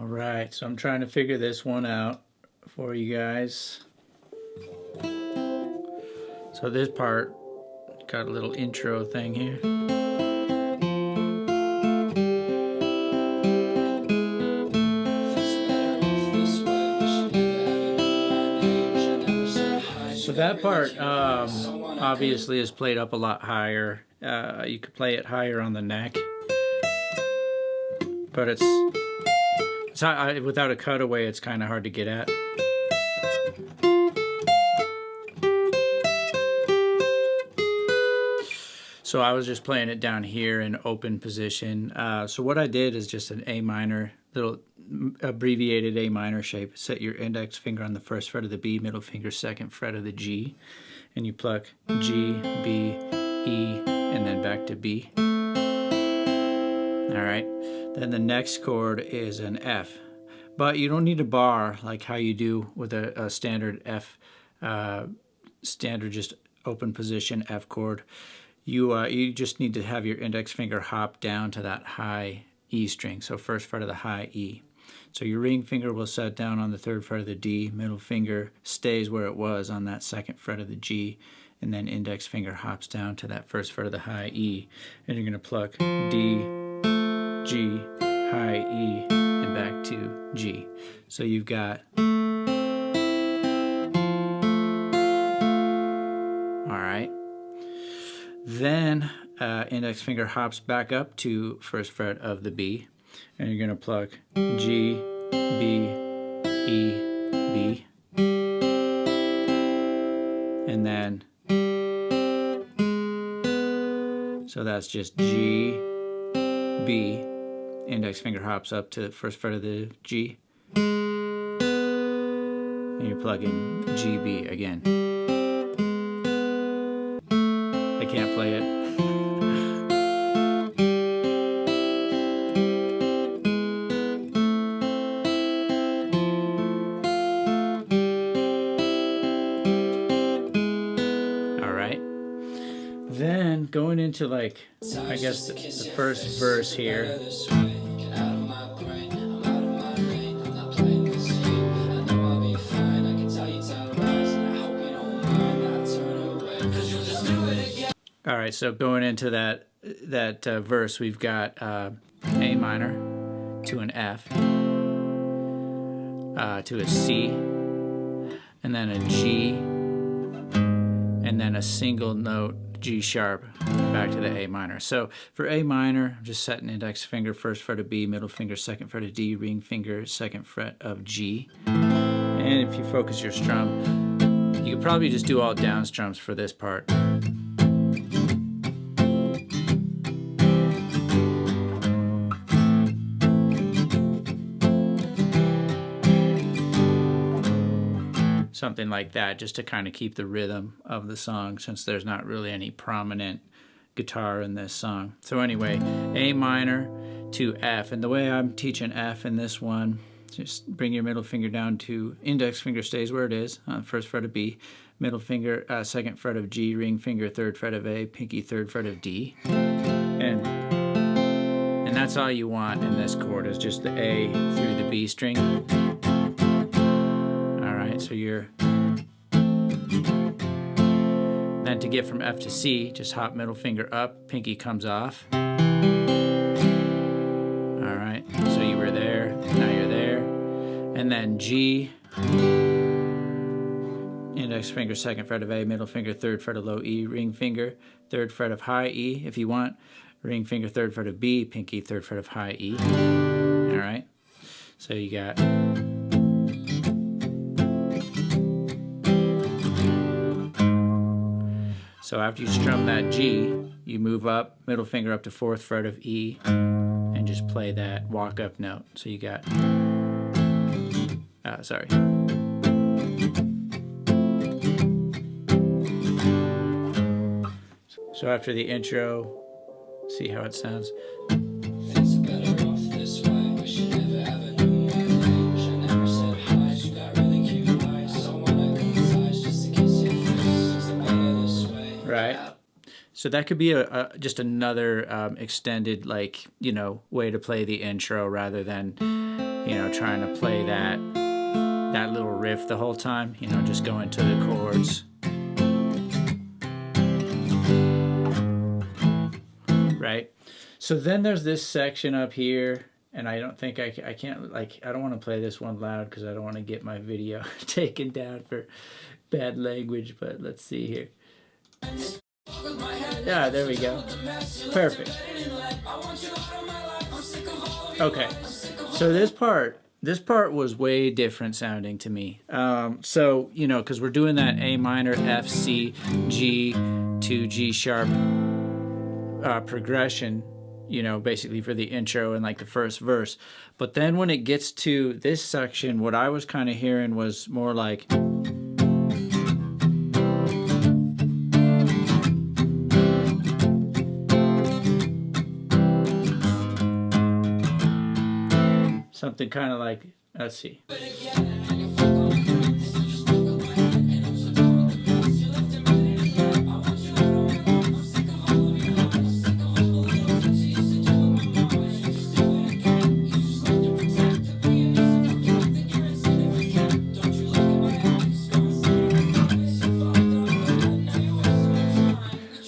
All right, so I'm trying to figure this one out for you guys. So this part got a little intro thing here. So that part obviously is played up a lot higher. You could play it higher on the neck, but it's without a cutaway, it's kind of hard to get at. So I was just playing it down here in open position. So what I did is just an A minor, little abbreviated A minor shape. Set your index finger on the first fret of the B, middle finger second fret of the G, and you pluck G, B, E, and then back to B. All right. Then the next chord is an F, but you don't need a bar like how you do with a standard F, standard just open position F chord. You just need to have your index finger hop down to that high E string, so first fret of the high E. So your ring finger will set down on the third fret of the D, middle finger stays where it was on that second fret of the G, and then index finger hops down to that first fret of the high E, and you're going to pluck D, G, high E, and back to G. So you've got, all right. Then index finger hops back up to first fret of the B, and you're going to pluck G, B, E, B, and then, so that's just G, B, index finger hops up to the first fret of the G, and you're plugging G, B again. I can't play it. Then going into like, I guess the first verse here. All right, so going into that verse, we've got A minor to an F, to a C, and then a G, and then a single note G sharp back to the A minor. So for A minor, I'm just setting index finger first fret of B, middle finger second fret of D, ring finger second fret of G. And if you focus your strum, you could probably just do all down strums for this part. Something like that, just to kind of keep the rhythm of the song, since there's not really any prominent guitar in this song. So anyway, A minor to F, and the way I'm teaching F in this one, just bring your middle finger down to index finger stays where it is on the first fret of B, middle finger second fret of G, ring finger third fret of A, pinky third fret of D, and that's all you want in this chord, is just the A through the B string. So you're, then to get from F to C, just hop middle finger up, pinky comes off. All right, so you were there, now you're there. And then G, index finger second fret of A, middle finger third fret of low E, ring finger third fret of high E if you want, ring finger third fret of B, pinky third fret of high E. All right, so you got, so after you strum that G, you move up, middle finger up to fourth fret of E, and just play that walk up note. So you got, sorry. So after the intro, see how it sounds. Right. So that could be just another extended, like, way to play the intro rather than you know, trying to play that little riff the whole time, you know, just going to the chords. Right? So then there's this section up here, and I don't think I can't, like, I don't want to play this one loud because I don't want to get my video taken down for bad language, but let's see here. Yeah, there we go. Perfect. Okay, so this part was way different sounding to me. So, you know, because we're doing that A minor, F, C, G to G sharp progression, you know, basically for the intro and like the first verse. But then when it gets to this section, what I was kind of hearing was more like something kind of like, let's see.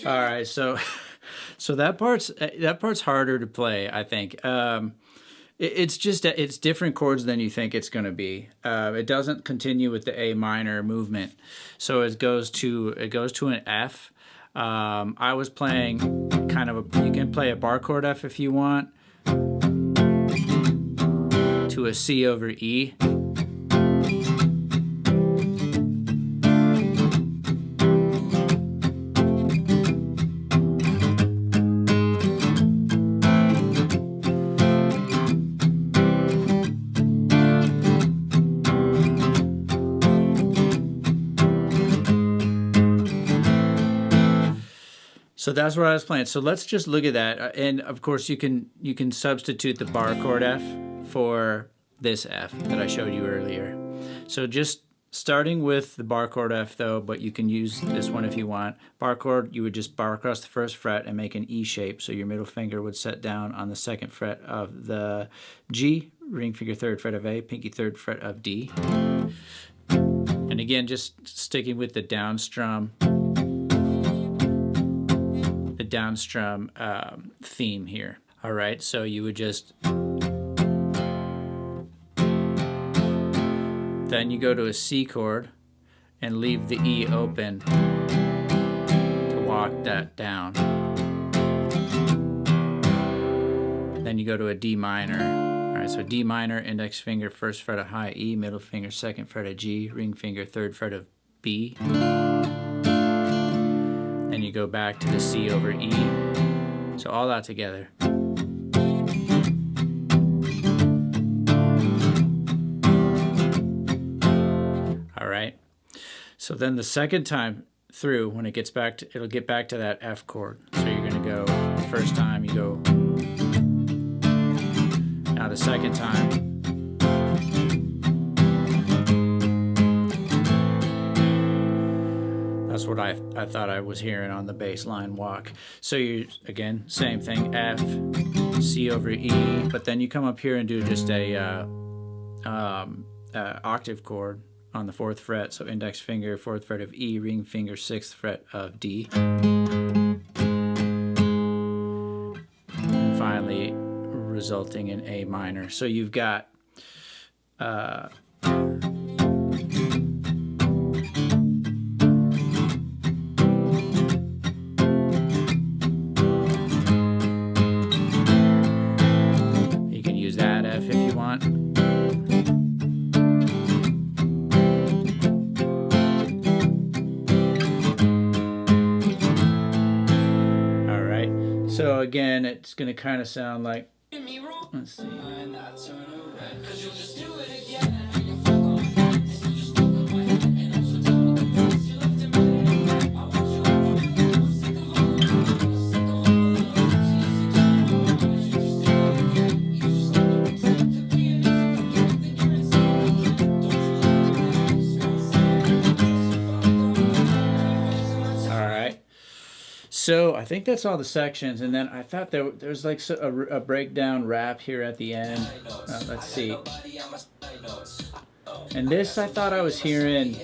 All right, so that part's harder to play, I think. It's just it's different chords than you think it's going to be. It doesn't continue with the A minor movement, so it goes to an F. I was playing kind of you can play a bar chord F if you want, to a C over E. So that's what I was playing. So let's just look at that. And of course you can substitute the bar chord F for this F that I showed you earlier. So just starting with the bar chord F though, but you can use this one if you want. Bar chord, you would just bar across the first fret and make an E shape. So your middle finger would set down on the second fret of the G, ring finger third fret of A, pinky third fret of D. And again, just sticking with the down strum. Down strum theme here. All right, so you would just then you go to a C chord and leave the E open to walk that down. Then you go to a D minor. All right, so D minor, index finger first fret of high E, middle finger second fret of G, ring finger third fret of B. Then you go back to the C over E. So all that together. All right. So then the second time through, when it gets back to, it'll get back to that F chord. So you're going to go, the first time you go, now the second time. That's what I thought I was hearing on the bass line walk. So you, again, same thing, F, C over E, but then you come up here and do just a octave chord on the fourth fret. So index finger, fourth fret of E, ring finger, sixth fret of D. And finally, resulting in A minor. So you've got so again, it's going to kind of sound like, let's see. So I think that's all the sections, and then I thought there's like a breakdown rap here at the end. Let's see. And this I thought I was hearing.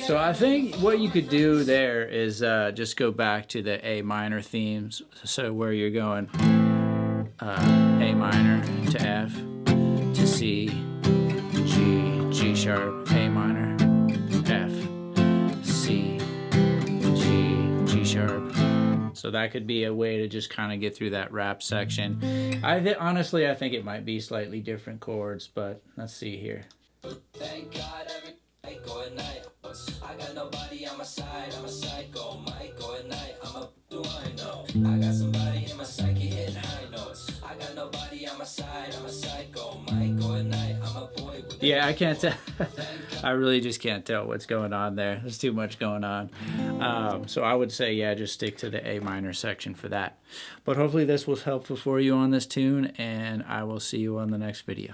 So I think what you could do there is just go back to the A minor themes. So where you're going A minor to F to C, G, G sharp, A minor, F, C, G, G sharp. So that could be a way to just kind of get through that rap section. Honestly, I think it might be slightly different chords, but let's see here. Thank God every go at night. I got nobody on my side. I'm a psycho. Might go at night. I'm a do I know? I got somebody in my psyche hitting high notes. I got nobody on my side. I'm a psycho. Might go at night. I'm a boy with I can't tell. I really just can't tell what's going on there. There's too much going on. So I would say, yeah, just stick to the A minor section for that. But hopefully this was helpful for you on this tune, and I will see you on the next video.